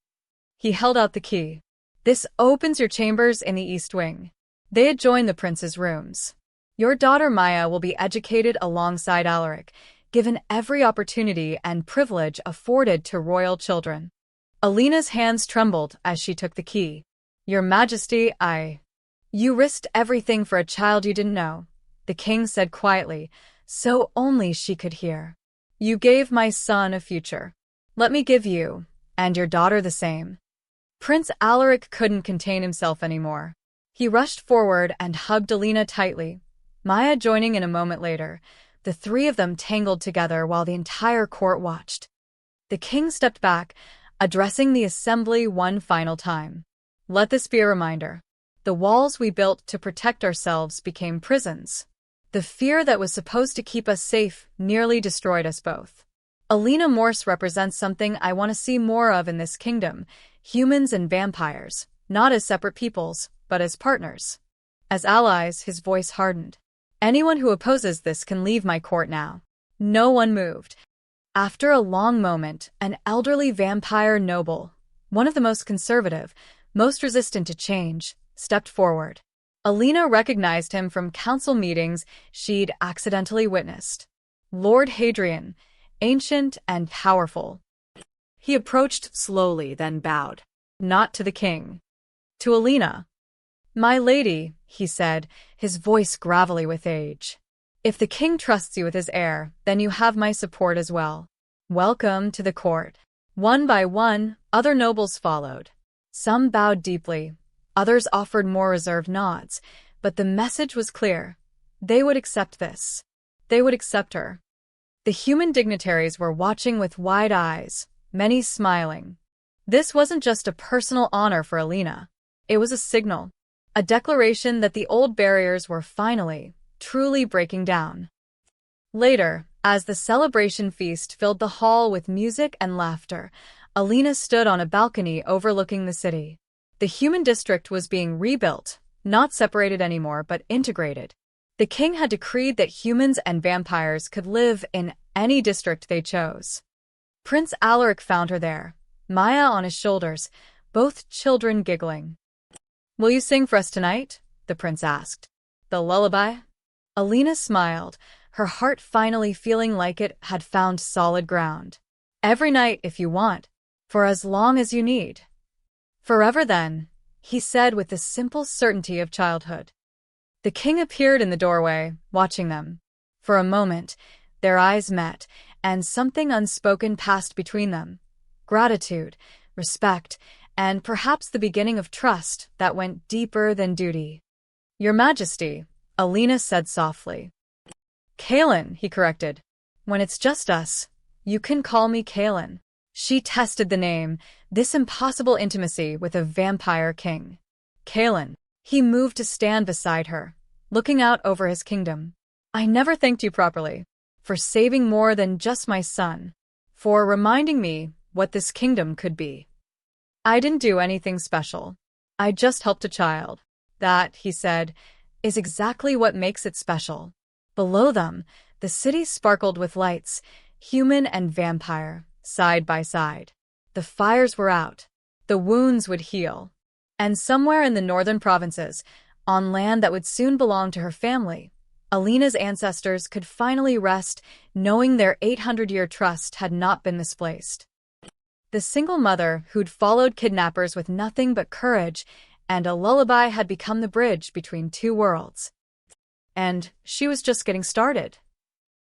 He held out the key. This opens your chambers in the East Wing. They adjoin the prince's rooms. Your daughter Maya will be educated alongside Alaric, given every opportunity and privilege afforded to royal children. Alina's hands trembled as she took the key. Your Majesty, You risked everything for a child you didn't know, the king said quietly, so only she could hear. You gave my son a future. Let me give you, and your daughter the same. Prince Alaric couldn't contain himself anymore. He rushed forward and hugged Alina tightly, Maya joining in a moment later. The three of them tangled together while the entire court watched. The king stepped back, addressing the assembly one final time. Let this be a reminder. The walls we built to protect ourselves became prisons. The fear that was supposed to keep us safe nearly destroyed us both. Alina Morse represents something I want to see more of in this kingdom, humans and vampires, not as separate peoples, but as partners. As allies, his voice hardened. Anyone who opposes this can leave my court now. No one moved. After a long moment, an elderly vampire noble, one of the most conservative, most resistant to change, stepped forward. Alina recognized him from council meetings she'd accidentally witnessed. Lord Hadrian, ancient and powerful. He approached slowly, then bowed. Not to the king. To Alina. My lady, he said, his voice gravelly with age. If the king trusts you with his heir, then you have my support as well. Welcome to the court. One by one, other nobles followed. Some bowed deeply, others offered more reserved nods, but the message was clear. They would accept this. They would accept her. The human dignitaries were watching with wide eyes, many smiling. This wasn't just a personal honor for Alina. It was a signal, a declaration that the old barriers were finally, truly breaking down. Later, as the celebration feast filled the hall with music and laughter, Alina stood on a balcony overlooking the city. The human district was being rebuilt, not separated anymore but integrated. The king had decreed that humans and vampires could live in any district they chose. Prince Alaric found her there, Maya on his shoulders, both children giggling. Will you sing for us tonight? The prince asked. The lullaby? Alina smiled, her heart finally feeling like it had found solid ground. Every night if you want, for as long as you need. Forever then, he said with the simple certainty of childhood. The king appeared in the doorway, watching them. For a moment, their eyes met, and something unspoken passed between them. Gratitude, respect, and perhaps the beginning of trust that went deeper than duty. Your Majesty, Alina said softly. Kaelin, he corrected. When it's just us, you can call me Kaelin. She tested the name, this impossible intimacy with a vampire king. Kaelin. He moved to stand beside her, looking out over his kingdom. I never thanked you properly, for saving more than just my son, for reminding me what this kingdom could be. I didn't do anything special. I just helped a child. That, he said, is exactly what makes it special. Below them, the city sparkled with lights, human and vampire, side by side. The fires were out. The wounds would heal. And somewhere in the northern provinces, on land that would soon belong to her family, Alina's ancestors could finally rest, knowing their 800-year trust had not been misplaced. The single mother who'd followed kidnappers with nothing but courage and a lullaby had become the bridge between two worlds. And she was just getting started.